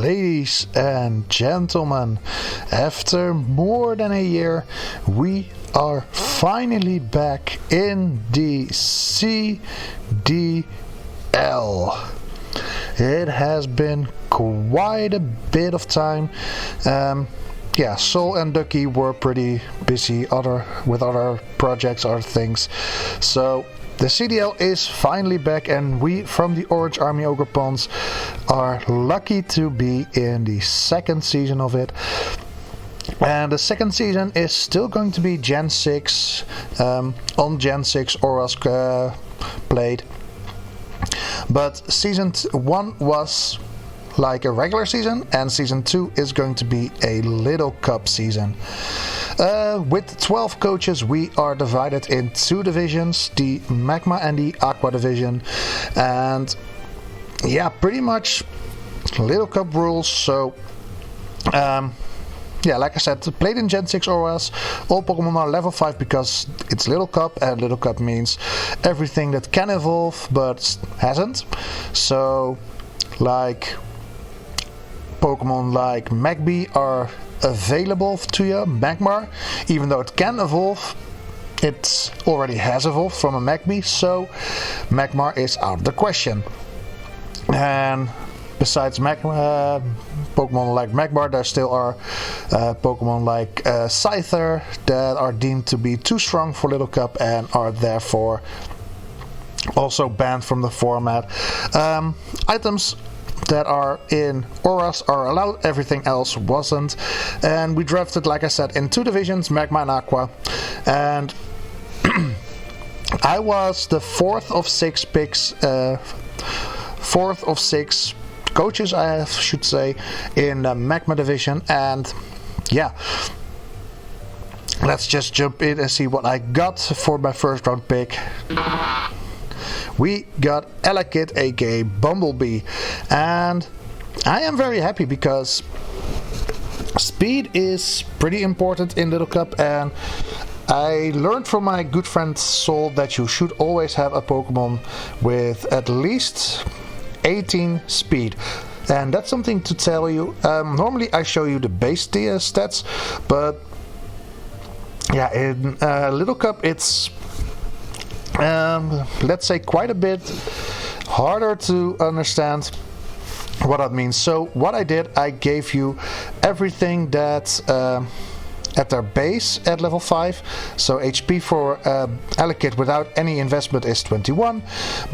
Ladies and gentlemen, after more than a year, we are finally back in the CDL. It has been quite a bit of time. Sol and Ducky were pretty busy with other projects, other things. So the CDL is finally back, and we from the Orange Army Ogre Ponds are lucky to be in the second season of it. And the second season is still going to be Gen 6, on Gen 6 Oras played. But Season 1 was like a regular season, and Season 2 is going to be a Little Cup season. With 12 coaches, we are divided in two divisions, the Magma and the Aqua division. And yeah, pretty much Little Cup rules. So like I said, played in Gen 6 OS. All Pokemon are level 5 because it's Little Cup, and Little Cup means everything that can evolve but hasn't. So like Pokemon like Magby are available to you. Magmar, even though it can evolve, it already has evolved from a Magby, so Magmar is out of the question. And besides Pokemon like Magmar, there still are Pokemon like Scyther that are deemed to be too strong for Little Cup and are therefore also banned from the format. Items that are in Auras are allowed, everything else wasn't. And we drafted, like I said, in two divisions, Magma and Aqua. And I was the fourth of six coaches, I should say, in the Magma division. And yeah, let's just jump in and see what I got for my first round pick. We got Elekid, aka Bumblebee, and I am very happy because speed is pretty important in Little Cup, and I learned from my good friend Sol that you should always have a Pokemon with at least 18 speed. And that's something to tell you. Normally I show you the base stats, but yeah, in Little Cup it's let's say quite a bit harder to understand what that means. So what I did, I gave you everything that at their base at level 5. So HP for Elekid without any investment is 21,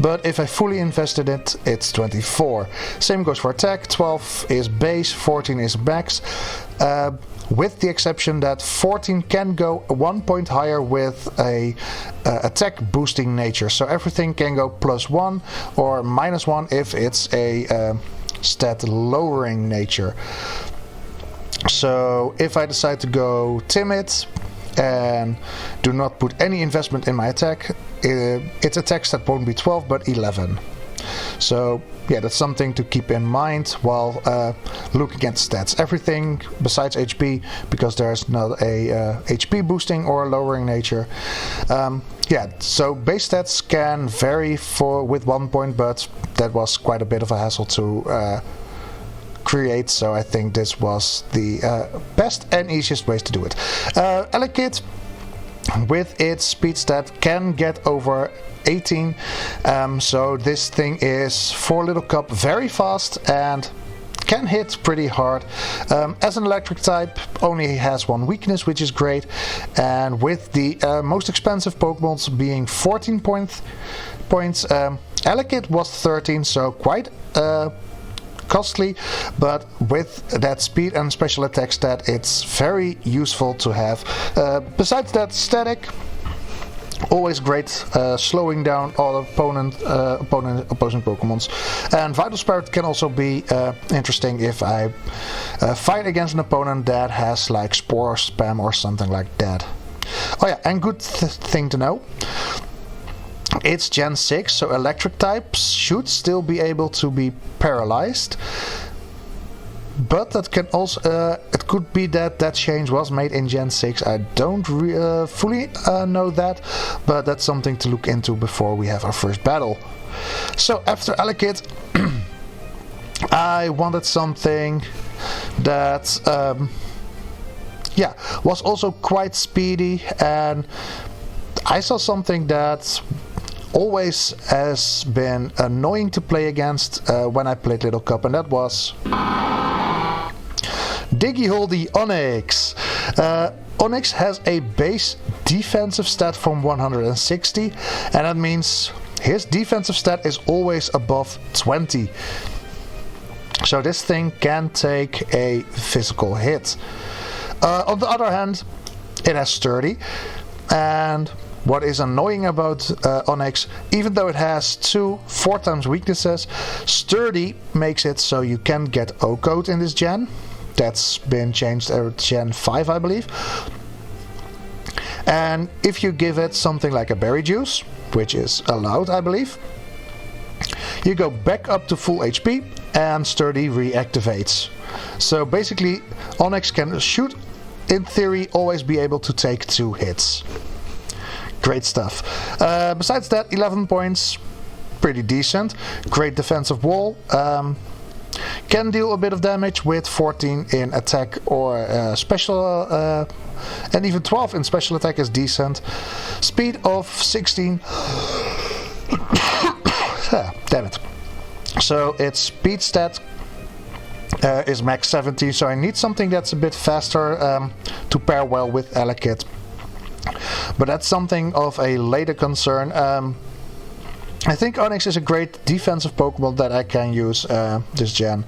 but if I fully invested it, it's 24. Same goes for attack. 12 is base, 14 is max, with the exception that 14 can go 1 point higher with a attack boosting nature. So everything can go +1 or -1 if it's a stat lowering nature. So if I decide to go timid and do not put any investment in my attack, its attack stat won't be 12 but 11. So yeah, that's something to keep in mind while looking at stats. Everything besides HP, because there's not a HP boosting or lowering nature. So base stats can vary with 1 point, but that was quite a bit of a hassle to create, so I think this was the best and easiest ways to do it. Elekid, with its speed stat, can get over 18, so this thing is for Little Cup very fast and can hit pretty hard. As an electric type, only has one weakness, which is great, and with the most expensive Pokemons being 14 points, Elekid was 13, so quite costly, but with that speed and special attack stat, it's very useful to have. Besides that, static, always great, slowing down all opposing Pokemons. And Vital Spirit can also be interesting if I fight against an opponent that has like Spore Spam or something like that. Oh yeah, and good thing to know, it's Gen 6, so electric types should still be able to be paralyzed. But that can also, it could be that that change was made in Gen 6. I don't fully know that, but that's something to look into before we have our first battle. So after Elekid, I wanted something that was also quite speedy, and I saw something that always has been annoying to play against when I played Little Cup, and that was Diggy Holdy Onyx. Onyx has a base defensive stat from 160, and that means his defensive stat is always above 20. So this thing can take a physical hit. On the other hand, it has sturdy, and what is annoying about Onyx, even though it has 4 times weaknesses, sturdy makes it so you can get O-code in this gen. That's been changed at Gen 5, I believe. And if you give it something like a berry juice, which is allowed, I believe, you go back up to full HP and sturdy reactivates. So basically, Onyx can shoot, in theory, always be able to take 2 hits. Great stuff. Besides that, 11 points, pretty decent. Great defensive wall. Can deal a bit of damage with 14 in attack or special, and even 12 in special attack is decent. Speed of 16. Damn it. So its speed stat is max 17, so I need something that's a bit faster to pair well with Elekid. But that's something of a later concern. I think Onyx is a great defensive Pokemon that I can use this gen.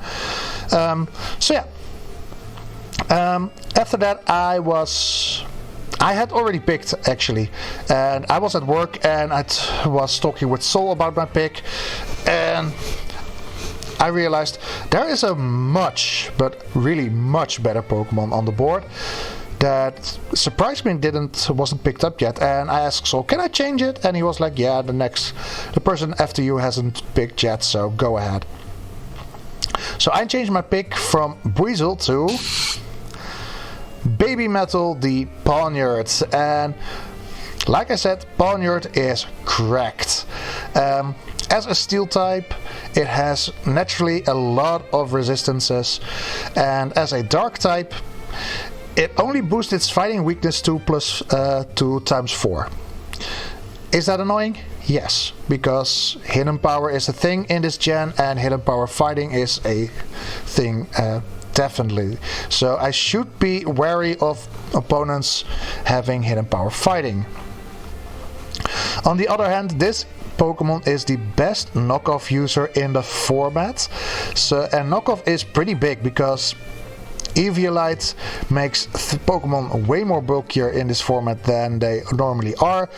After that I had already picked, actually, and I was at work and I was talking with Sol about my pick, and I realized there is a but really much better Pokemon on the board that surprised me wasn't picked up yet. And I asked Sol, can I change it? And he was like, yeah, the person after you hasn't picked yet, so go ahead. So I changed my pick from Buizel to Baby Metal the Pawniard, and like I said, Pawniard is cracked. As a steel type, it has naturally a lot of resistances, and as a dark type, it only boosts its fighting weakness to plus 2 times 4. Is that annoying? Yes, because hidden power is a thing in this gen, and hidden power fighting is a thing, definitely. So I should be wary of opponents having hidden power fighting. On the other hand, this Pokemon is the best knockoff user in the format. And knockoff is pretty big because Eviolite makes Pokemon way more bulkier in this format than they normally are.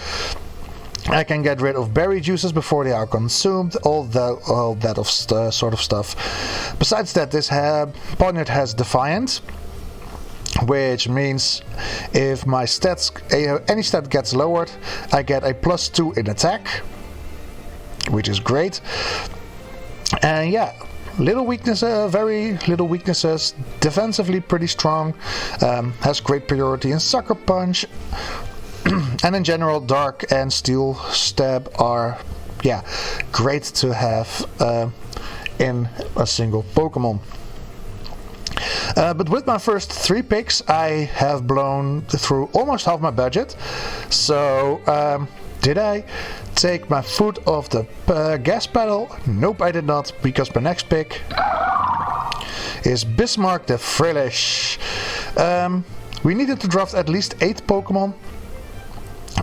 I can get rid of berry juices before they are consumed, all that sort of stuff. Besides that, this Pawniard has Defiant, which means if my stats, any stat gets lowered, I get a plus 2 in attack, which is great. And yeah, very little weaknesses, defensively pretty strong, has great priority in Sucker Punch, and in general, Dark and Steel Stab are great to have in a single Pokemon. But with my first 3 picks, I have blown through almost half my budget. So did I take my foot off the gas pedal? Nope, I did not, because my next pick is Bismarck the Frillish. We needed to draft at least 8 Pokemon,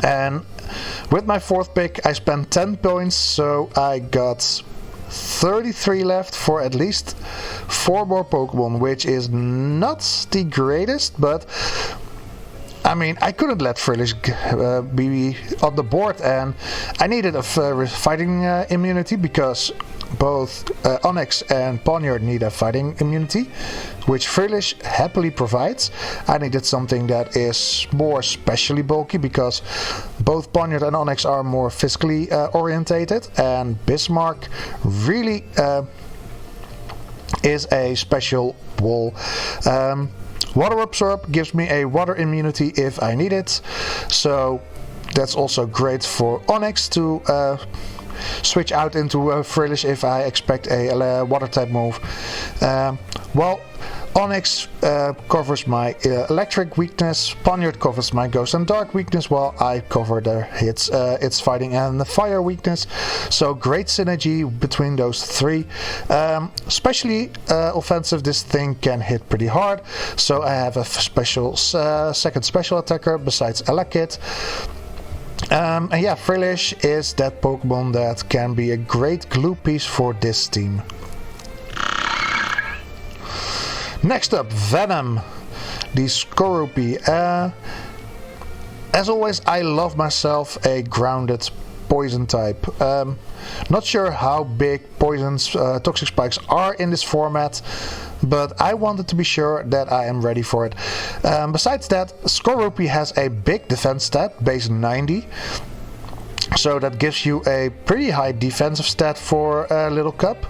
and with my 4th pick I spent 10 points, so I got 33 left for at least 4 more Pokemon, which is not the greatest, but I mean, I couldn't let Frillish be on the board, and I needed a fighting immunity because both Onyx and Pawniard need a fighting immunity, which Frillish happily provides. I needed something that is more specially bulky because both Pawniard and Onyx are more physically orientated, and Bismarck really is a special wall. Water Absorb gives me a water immunity if I need it, so that's also great for Onyx to switch out into Frillish if I expect a water type move. Well, Onyx covers my electric weakness, Poniard covers my ghost and dark weakness, while I cover its fighting and the fire weakness. So great synergy between those three. Especially offensive, this thing can hit pretty hard. So I have a special second special attacker besides Elekid. And yeah, Frillish is that Pokemon that can be a great glue piece for this team. Next up, Venom, the Skorupi. As always, I love myself a grounded poison type. Not sure how big poison's toxic spikes are in this format, but I wanted to be sure that I am ready for it. Besides that, Skorupi has a big defense stat, base 90. So that gives you a pretty high defensive stat for Little Cup.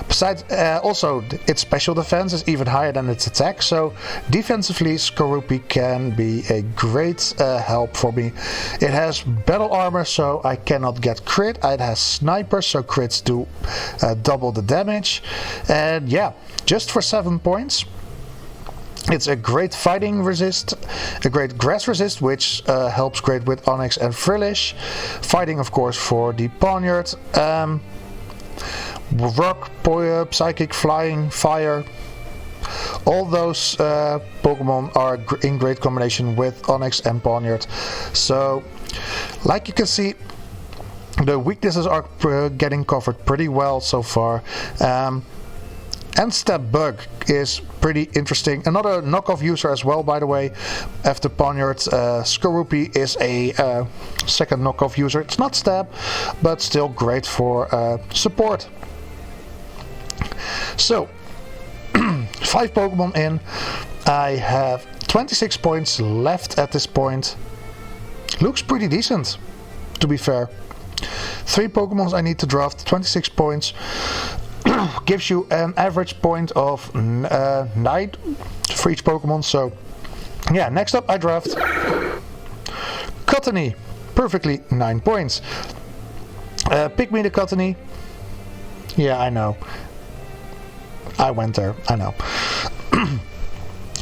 Besides, also its special defense is even higher than its attack. So defensively, Skorupi can be a great help for me. It has battle armor, so I cannot get crit. It has sniper, so crits do double the damage. And yeah, just for 7 points. It's a great fighting resist, a great grass resist, which helps great with Onyx and Frillish. Fighting, of course, for the Poniard. Rock, Psychic, Flying, Fire. All those Pokemon are in great combination with Onyx and Poniard. So, like you can see, the weaknesses are getting covered pretty well so far. And Step Bug is pretty interesting. Another knockoff user as well, by the way. After Poniard, Skorupi is a second knockoff user. It's not Stab, but still great for support. So, 5 Pokemon in. I have 26 points left at this point. Looks pretty decent, to be fair. 3 Pokemons I need to draft, 26 points. Gives you an average point of 9 for each Pokemon. So yeah, next up I draft Cottony, perfectly 9 points. Pick me the Cottony. Yeah, I know, I went there, I know.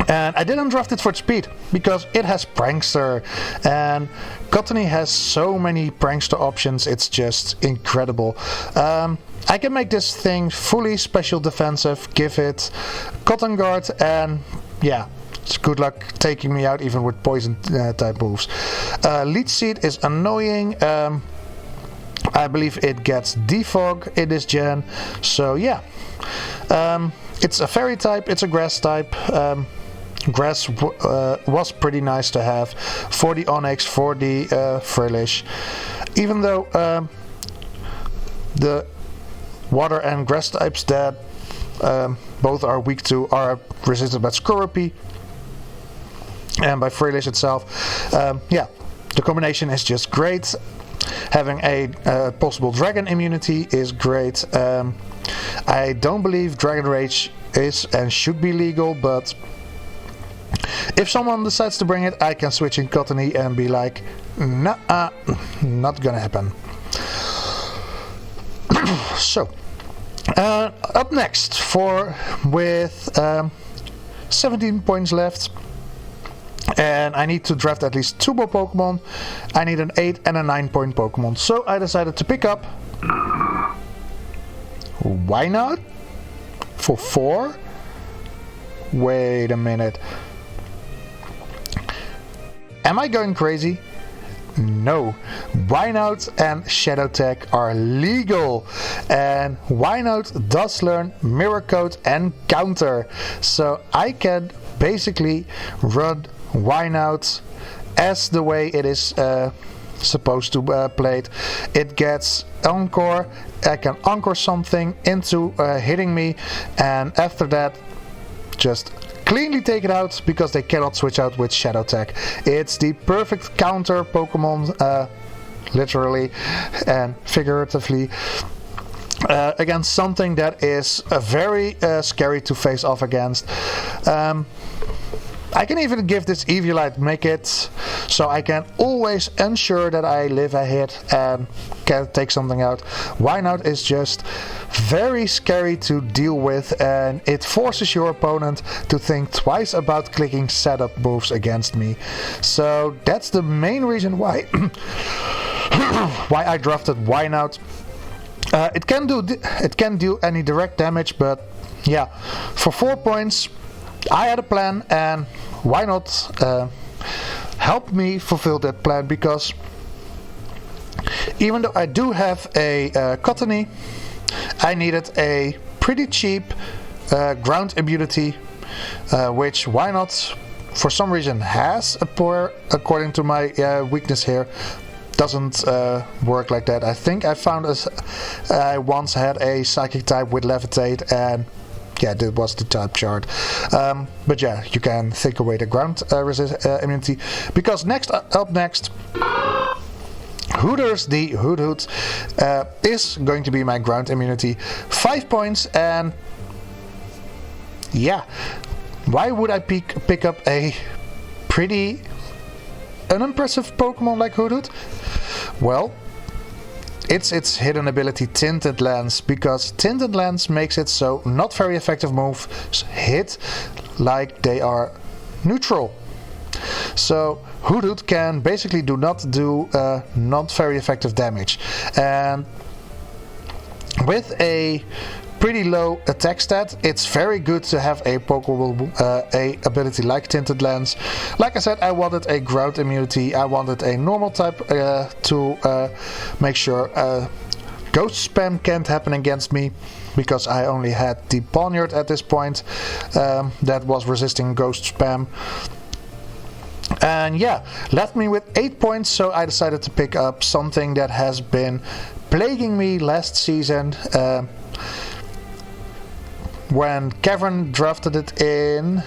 And I didn't draft it for speed because it has Prankster, and Cottony has so many Prankster options, it's just incredible. I can make this thing fully special defensive, give it Cotton Guard, and yeah, it's good luck taking me out even with poison type moves. Leech Seed is annoying. I believe it gets Defog in this gen, so yeah. It's a fairy type, it's a grass type. Grass was pretty nice to have for the Onyx, for the Frillish. Even though the water and grass types that both are weak to are resisted by Skorupi and by Frillish itself. Yeah, the combination is just great. Having a possible dragon immunity is great. I don't believe Dragon Rage is and should be legal, but if someone decides to bring it, I can switch in Cottony and be like, nah, not gonna happen. So, up next with 17 points left, and I need to draft at least 2 more Pokemon. I need an 8 and a 9 point Pokemon, so I decided to pick up Why Not for 4. Wait a minute. Am I going crazy? No. Wynout and Shadow Tag are legal, and Wynout does learn Mirror Coat and Counter, so I can basically run Wynout as the way it is supposed to play it. It gets Encore, I can Encore something into hitting me, and after that just cleanly take it out because they cannot switch out with Shadow Tag. It's the perfect counter Pokemon, literally and figuratively, against something that is very scary to face off against. I can even give this Eviolite make it so I can always ensure that I live a hit and can take something out. Whiteout is just very scary to deal with, and it forces your opponent to think twice about clicking setup moves against me. So that's the main reason why why I drafted Whiteout. It can do any direct damage, but yeah, for 4 points I had a plan, and why not help me fulfill that plan, because even though I do have a Cottony, I needed a pretty cheap ground immunity, which why not for some reason has a poor, according to my weakness here. Doesn't work like that. I think I found I once had a psychic type with levitate, and yeah, that was the type chart. But yeah, you can think away the ground immunity, because up next, Hooters the Hoot is going to be my ground immunity. 5 points, and yeah, why would I pick up a pretty unimpressive Pokemon like Hoot? Well, it's its hidden ability Tinted Lens, because Tinted Lens makes it so not very effective moves hit like they are neutral. So Hoot can basically not do not very effective damage, and with a pretty low attack stat, it's very good to have a Pokeball a ability like Tinted Lens. Like I said, I wanted a ground immunity, I wanted a normal type to make sure ghost spam can't happen against me, because I only had the Ponyard at this point that was resisting ghost spam. And yeah, left me with 8 points, so I decided to pick up something that has been plaguing me last season. When Kevin drafted it in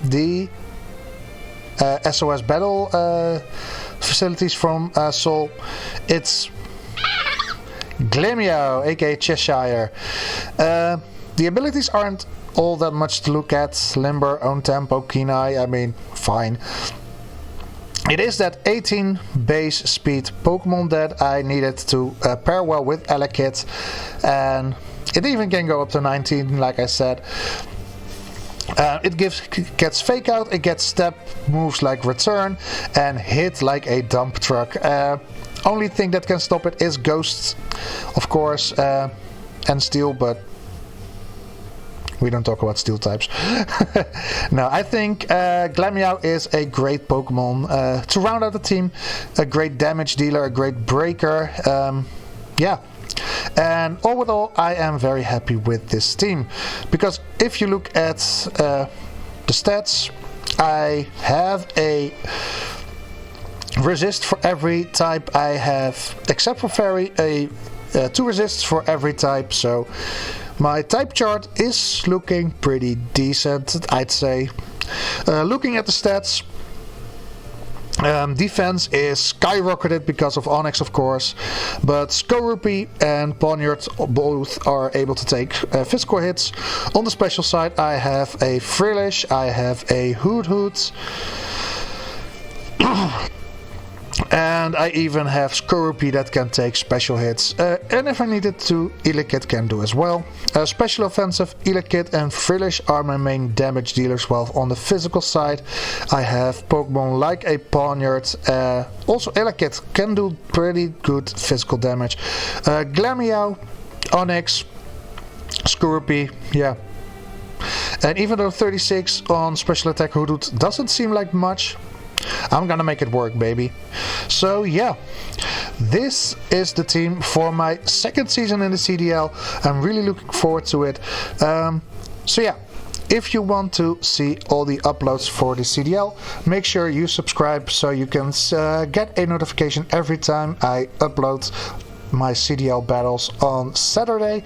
the SOS battle facilities from Sol, it's Glammeow, aka Cheshire. The abilities aren't all that much to look at. Limber, Own Tempo, Keen Eye, I mean, fine. It is that 18 base speed Pokemon that I needed to pair well with Elekid, and it even can go up to 19, like I said. It gets Fake Out, it gets step moves like Return, and hit like a dump truck. Only thing that can stop it is Ghosts, of course, and Steel, but we don't talk about Steel types. No, I think Glammeow is a great Pokemon to round out the team. A great damage dealer, a great breaker. Yeah. And all in all, I am very happy with this team, because if you look at the stats, I have a resist for every type. I have, except for Fairy, a 2 resists for every type, so my type chart is looking pretty decent, I'd say. Looking at the stats, defense is skyrocketed because of Onix, of course, but Skorupi and Ponyard both are able to take physical hits. On the special side, I have a Frillish, I have a Hoot, and I even have Skorupi that can take special hits, and if I needed to, Elekid can do as well. Special offensive, Elekid and Frillish are my main damage dealers, while on the physical side I have Pokemon like a Ponyard. Also Elekid can do pretty good physical damage. Glammeow, Onix, Skorupi, yeah. And even though 36 on special attack Hoot doesn't seem like much, I'm gonna make it work, baby. So yeah, this is the team for my second season in the CDL. I'm really looking forward to it. So yeah, if you want to see all the uploads for the CDL, make sure you subscribe so you can get a notification every time I upload my CDL battles on Saturday.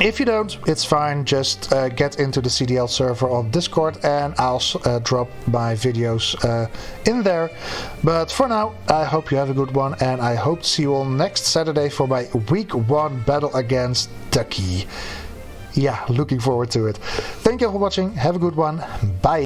If you don't, it's fine, just get into the CDL server on Discord and I'll drop my videos in there. But for now, I hope you have a good one, and I hope to see you all next Saturday for my Week 1 battle against Ducky. Yeah, looking forward to it. Thank you for watching, have a good one, bye!